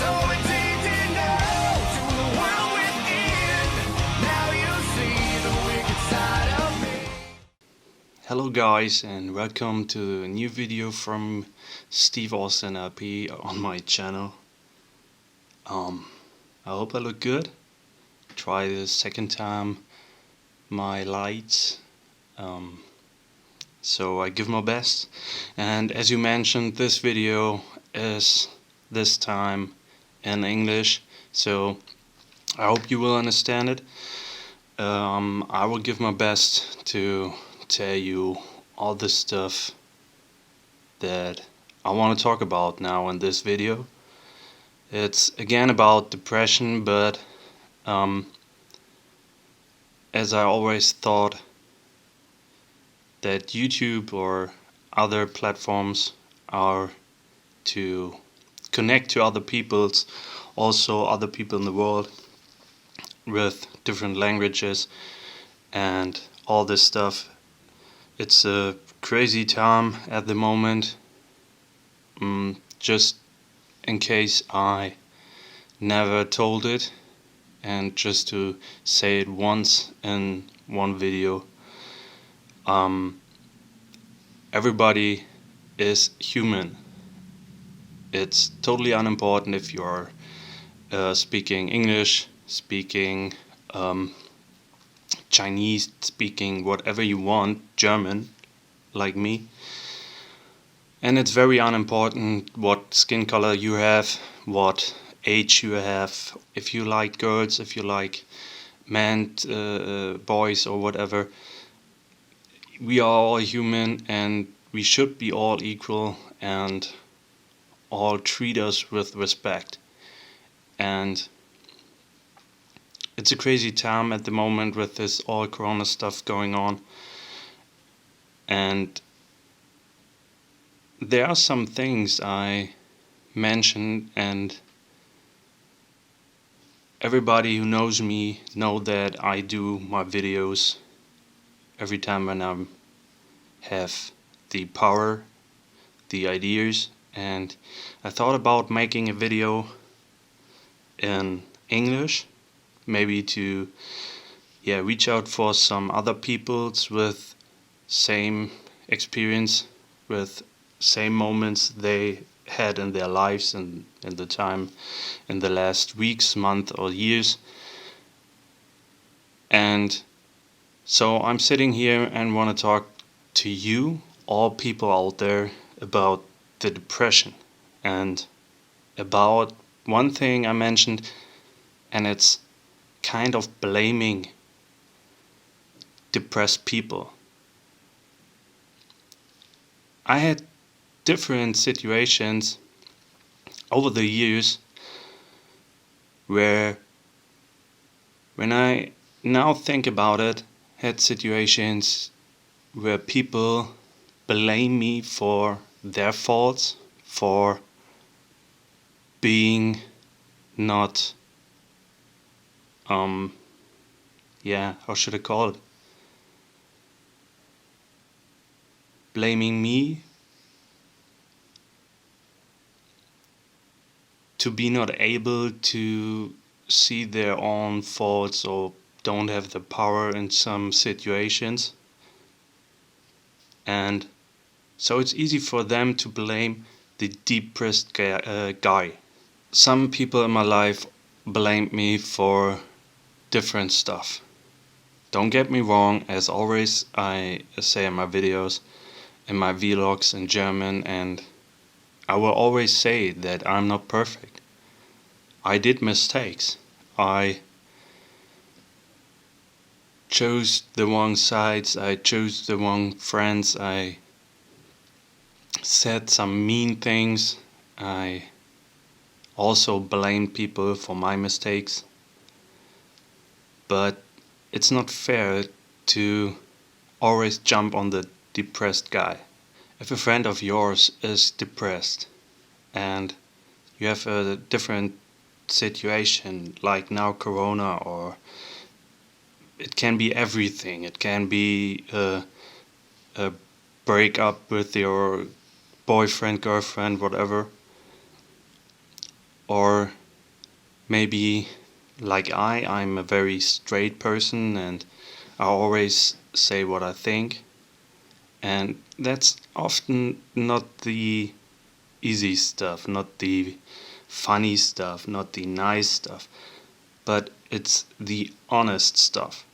So it's easy now to the world within. Now you see the wicked side of me. Hello guys, and welcome to a new video from Steve Austin LP on my channel. I hope I look good. Try the second time my lights. So I give my best, and as you mentioned, this video is this time in English, so I hope you will understand it. I will give my best to tell you all the stuff that I want to talk about now in this video. It's again about depression, but as I always thought that YouTube or other platforms are to connect to other peoples, also other people in the world with different languages and all this stuff. It's a crazy time at the moment. Just in case I never told it, and just to say it once in one video, everybody is human. It's totally unimportant if you are speaking English, speaking Chinese, speaking whatever you want, German, like me. And it's very unimportant what skin color you have, what age you have, if you like girls, if you like men, boys or whatever. We are all human, and we should be all equal and all treat us with respect. And it's a crazy time at the moment with this all corona stuff going on, and there are some things I mentioned, and everybody who knows me know that I do my videos every time when I have the power, the ideas, and I thought about making a video in English, maybe to reach out for some other peoples with same experience, with same moments they had in their lives and in the time in the last weeks, months or years. And so I'm sitting here and want to talk to you, all people out there, about the depression and about one thing I mentioned, and it's kind of blaming depressed people. I had different situations over the years where, when I now think about it, had situations where people blame me for their faults, for being not, how should I call it? Blaming me to be not able to see their own faults or don't have the power in some situations. And so it's easy for them to blame the depressed guy. Some people in my life blamed me for different stuff. Don't get me wrong, as always I say in my videos, in my vlogs in German, and I will always say that I'm not perfect. I did mistakes. I chose the wrong sides, I chose the wrong friends, I said some mean things, I also blamed people for my mistakes. But it's not fair to always jump on the depressed guy. If a friend of yours is depressed and you have a different situation, like now corona, or it can be everything, it can be a break up with your boyfriend, girlfriend, whatever, Or maybe like I'm a very straight person and I always say what I think. And that's often not the easy stuff, not the funny stuff, not the nice stuff, but it's the honest stuff.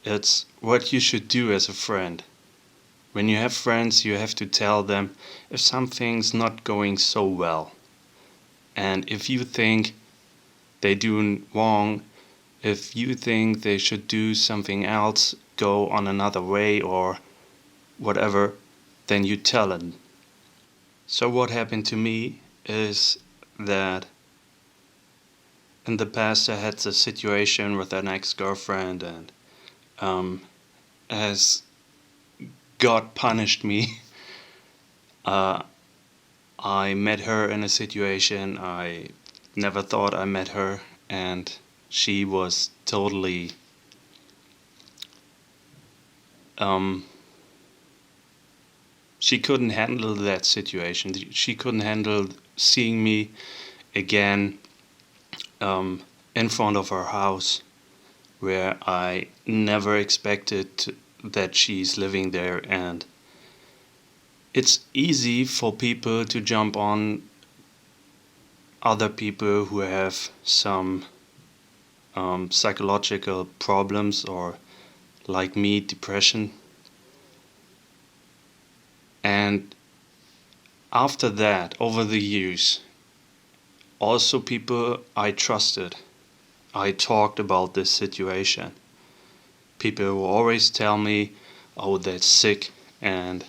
It's what you should do as a friend. When you have friends, you have to tell them if something's not going so well. And if you think they're doing wrong, if you think they should do something else, go on another way or whatever, then you tell them. So what happened to me is that in the past I had a situation with an ex-girlfriend, and as God punished me, uh, I met her in a situation I never thought I met her, and she was totally she couldn't handle that situation. She couldn't handle seeing me again in front of her house, where I never expected that she's living there. And it's easy for people to jump on other people who have some psychological problems, or like me, depression. And after that, over the years, also people I trusted, I talked about this situation. People will always tell me, oh, that's sick, and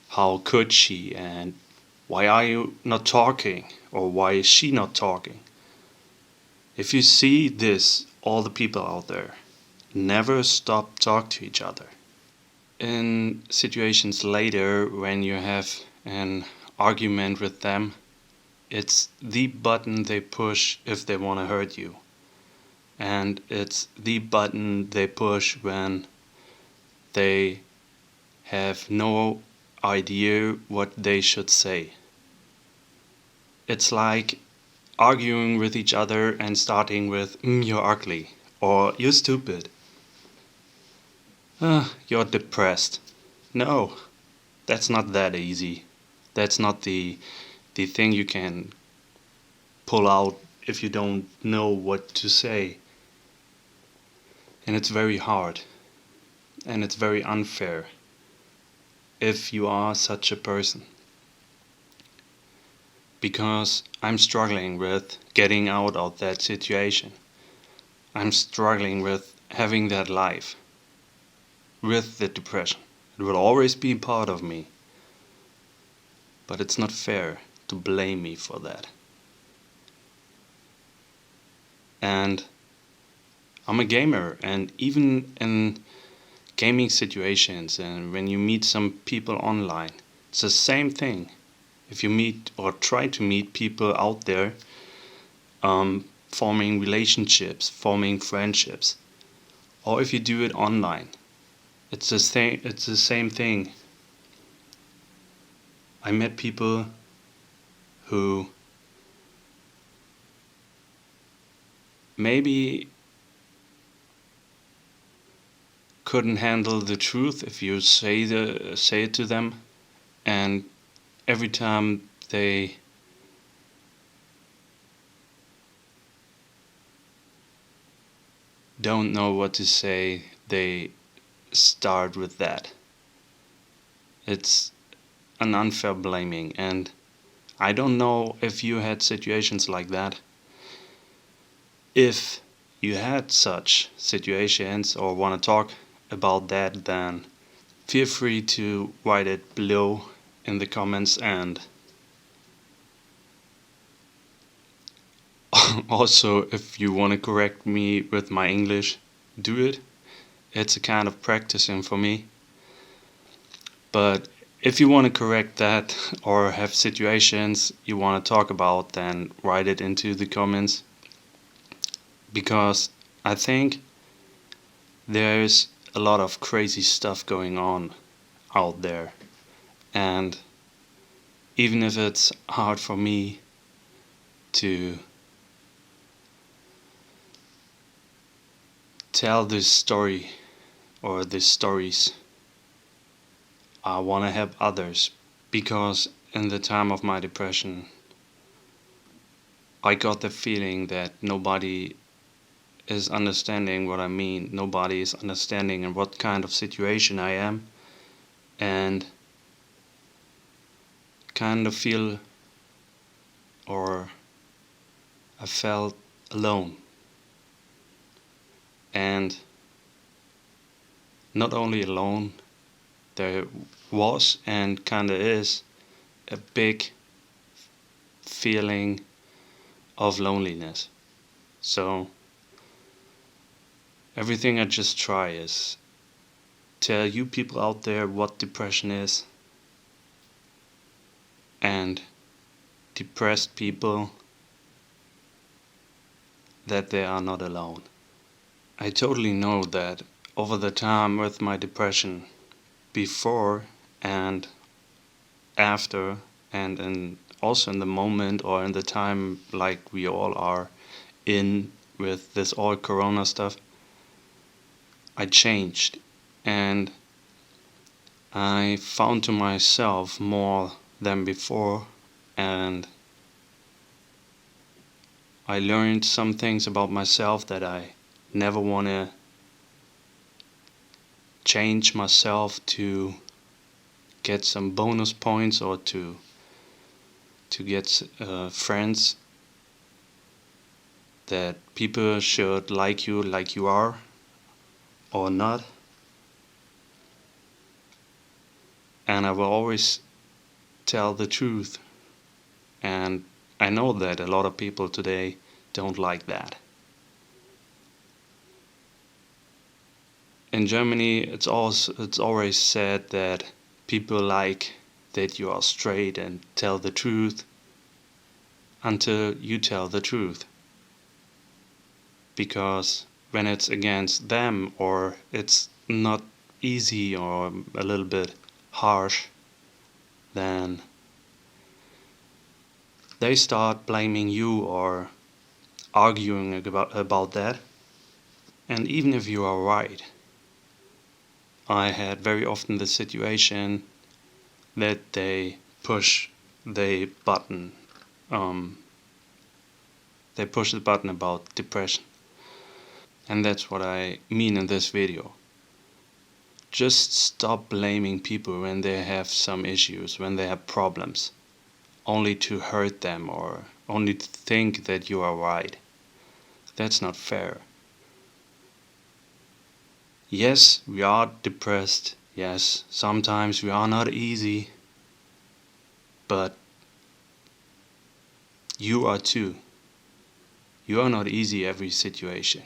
how could she, and why are you not talking, or why is she not talking? If you see this, all the people out there, never stop talk to each other. In situations later, when you have an argument with them, it's the button they push if they want to hurt you. And it's the button they push when they have no idea what they should say. It's like arguing with each other and starting with, you're ugly, or you're stupid. You're depressed. No, that's not that easy. That's not the thing you can pull out if you don't know what to say. And it's very hard. And it's very unfair if you are such a person. Because I'm struggling with getting out of that situation. I'm struggling with having that life. With the depression. It will always be part of me. But it's not fair to blame me for that. And I'm a gamer, and even in gaming situations, and when you meet some people online, it's the same thing. If you meet or try to meet people out there, forming relationships, forming friendships, or if you do it online, it's the same thing. I met people who maybe couldn't handle the truth if you say it to them, and every time they don't know what to say, they start with that. It's an unfair blaming, and I don't know if you had situations like that. If you had such situations or want to talk about that, then feel free to write it below in the comments. And also, if you want to correct me with my English, do it. It's a kind of practicing for me. But if you want to correct that or have situations you want to talk about, then write it into the comments. Because I think there's a lot of crazy stuff going on out there. And even if it's hard for me, to tell this story or these stories. I want to help others because in the time of my depression, I got the feeling that nobody is understanding what I mean. Nobody is understanding in what kind of situation I am, and kind of feel, or I felt alone. And not only alone, there was and kinda is a big feeling of loneliness. So everything I just try is tell you people out there what depression is, and depressed people that they are not alone. I totally know that over the time with my depression, before and after, and also in the moment or in the time like we all are in with this all corona stuff, I changed and I found to myself more than before, and I learned some things about myself that I never want to change myself to get some bonus points or to get friends, that people should like you are or not. And I will always tell the truth, and I know that a lot of people today don't like that. In Germany, it's always said that people like that you are straight and tell the truth until you tell the truth. Because when it's against them or it's not easy or a little bit harsh, then they start blaming you or arguing about that. And even if you are right, I had very often the situation that they push the button. They push the button about depression. And that's what I mean in this video. Just stop blaming people when they have some issues, when they have problems, only to hurt them or only to think that you are right. That's not fair. Yes, we are depressed. Yes, sometimes we are not easy. But you are too. You are not easy every situation.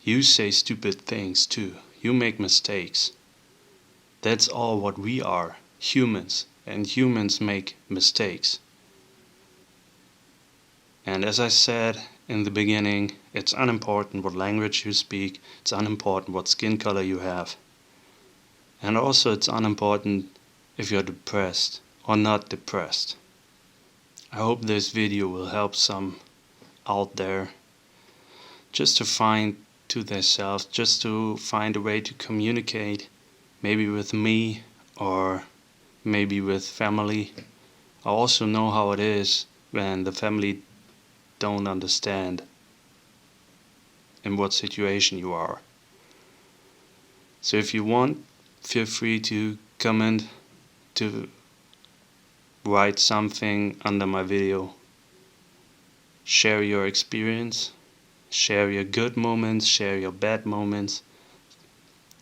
You say stupid things too. You make mistakes. That's all what we are, humans. And humans make mistakes. And as I said in the beginning, it's unimportant what language you speak. It's unimportant what skin color you have. And also it's unimportant if you're depressed or not depressed. I hope this video will help some out there just to find to themselves, just to find a way to communicate, maybe with me or maybe with family. I also know how it is when the family don't understand in what situation you are. So if you want, feel free to comment, to write something under my video. Share your experience, share your good moments, share your bad moments.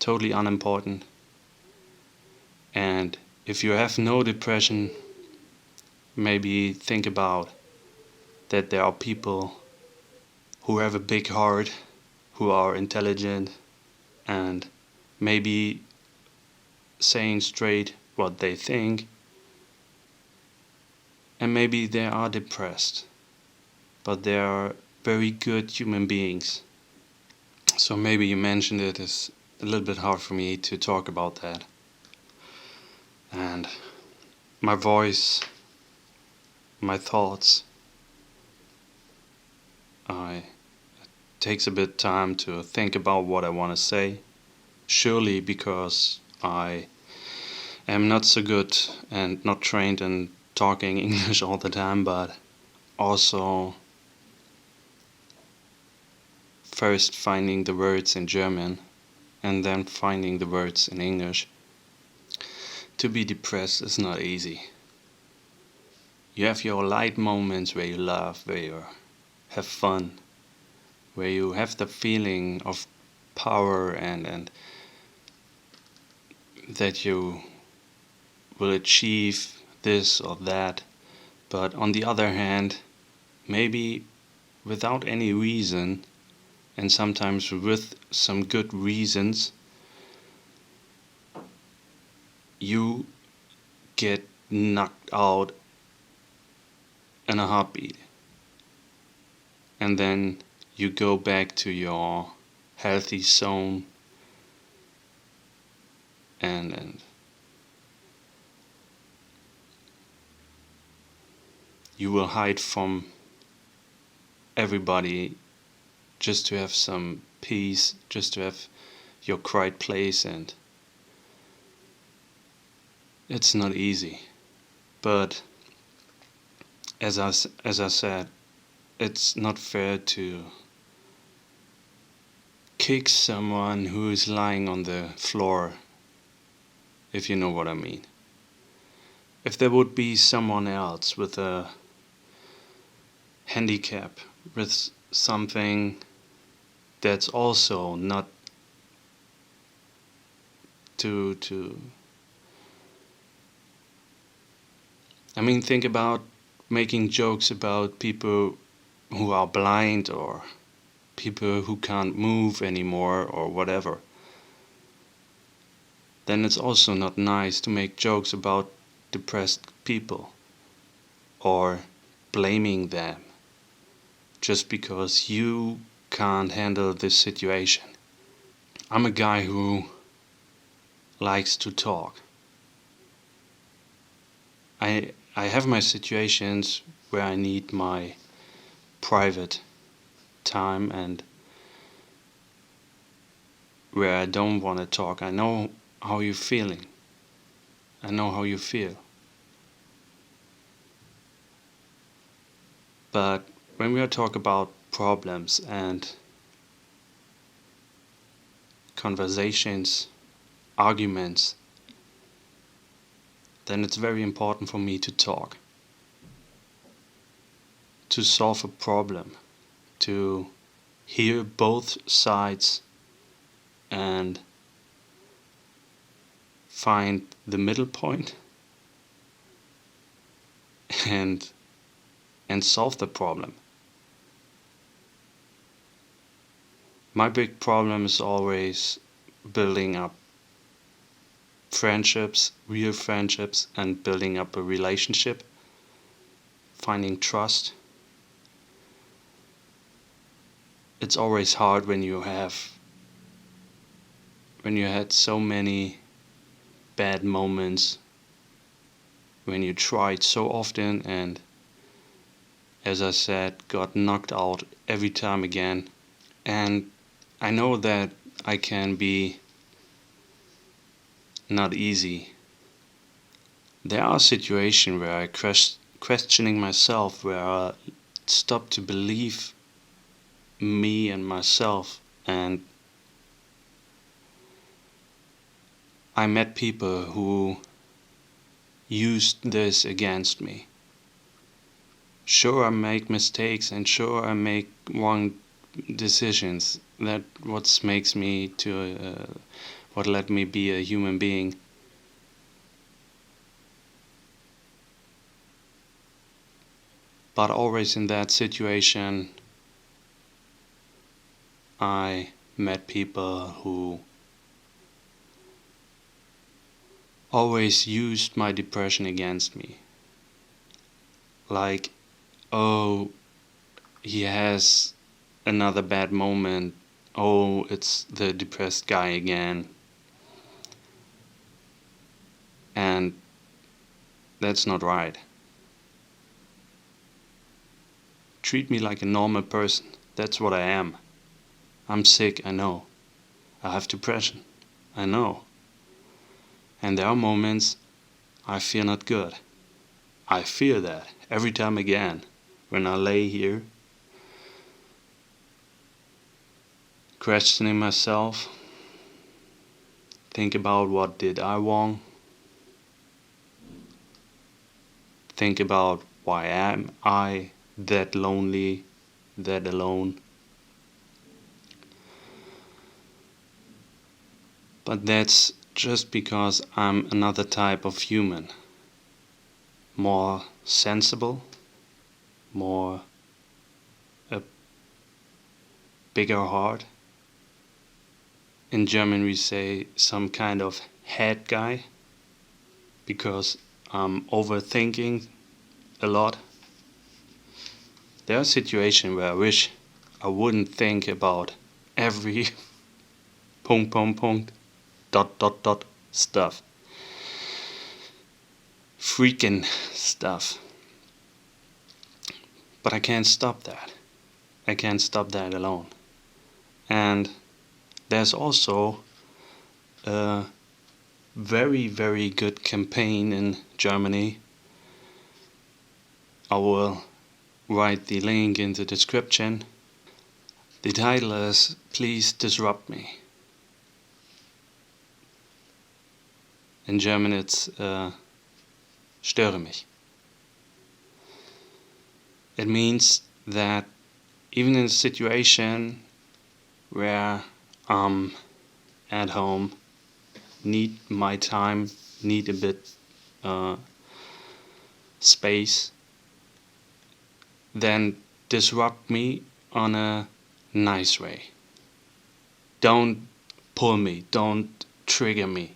Totally unimportant. And if you have no depression, maybe think about that there are people who have a big heart, who are intelligent, and maybe saying straight what they think, and maybe they are depressed, but they are very good human beings. So maybe you mentioned it, is a little bit hard for me to talk about that. And my voice, my thoughts It takes a bit time to think about what I want to say. Surely because I am not so good and not trained in talking English all the time, but also first finding the words in German and then finding the words in English. To be depressed is not easy. You have your light moments where you laugh, where you have fun, where you have the feeling of power and that you will achieve this or that. But on the other hand, maybe without any reason, and sometimes with some good reasons, you get knocked out in a heartbeat. And then you go back to your healthy zone and you will hide from everybody just to have some peace, just to have your quiet place, and it's not easy. But as I said, it's not fair to kick someone who is lying on the floor, if you know what I mean. If there would be someone else with a handicap, with something that's also not to I mean, think about making jokes about people who are blind or people who can't move anymore or whatever. Then it's also not nice to make jokes about depressed people or blaming them just because you can't handle this situation. I'm a guy who likes to talk. I have my situations where I need my private time and where I don't want to talk. I know how you're feeling. I know how you feel. But when we talk about problems and conversations, arguments, then it's very important for me to talk. To solve a problem. To hear both sides and find the middle point and solve the problem. My big problem is always building up friendships, real friendships, and building up a relationship, finding trust. It's always hard when you had so many bad moments, when you tried so often and, as I said, got knocked out every time again. And I know that I can be not easy. There are situations where I questioning myself, where I stop to believe me and myself, and I met people who used this against me. Sure, I make mistakes, and sure, I make wrong decisions. That what makes me to what let me be a human being. But always in that situation, I met people who always used my depression against me. Like, oh, he has another bad moment. Oh, it's the depressed guy again. And that's not right. treat me like a normal person. That's what I am. I'm sick, I know. I have depression, I know. And there are moments I feel not good. I feel that every time again when I lay here questioning myself, think about what did I wrong, think about why am I that lonely, that alone. But that's just because I'm another type of human, more sensible, more a bigger heart. In German we say some kind of head guy, because I'm overthinking a lot. There are situations where I wish I wouldn't think about every punkt, dot stuff. Freaking stuff. But I can't stop that. I can't stop that alone. And there's also a very, very good campaign in Germany. I will write the link in the description. The title is Please Disrupt Me. In German it's Störe mich. It means that even in a situation where I'm at home, need my time, need a bit space, then disrupt me on a nice way. Don't pull me, don't trigger me,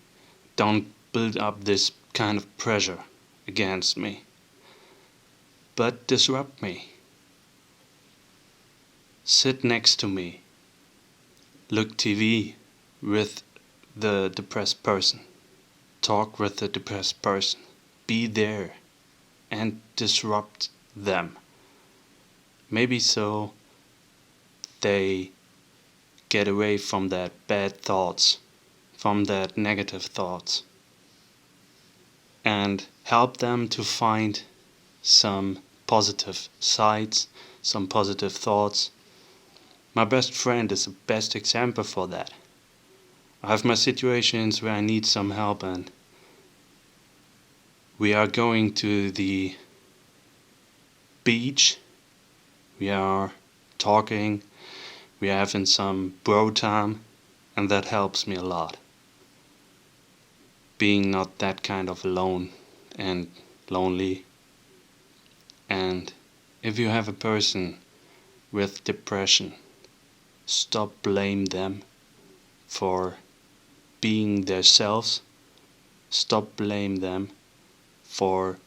don't build up this kind of pressure against me, but disrupt me. Sit next to me, look TV with the depressed person, talk with the depressed person, be there and disrupt them. Maybe so they get away from that bad thoughts, from that negative thoughts, and help them to find some positive sides, some positive thoughts. My best friend is the best example for that. I have my situations where I need some help, and we are going to the beach, we are talking, we are having some bro time, and that helps me a lot. Being not that kind of alone and lonely. And if you have a person with depression, stop blame them for being themselves. Stop blame them for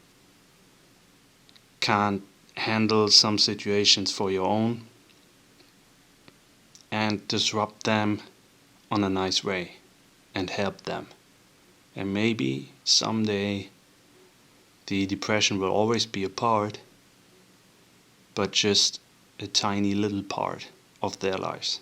can't handle some situations for your own, and disrupt them on a nice way and help them. And maybe someday the depression will always be a part, but just a tiny little part of their lives.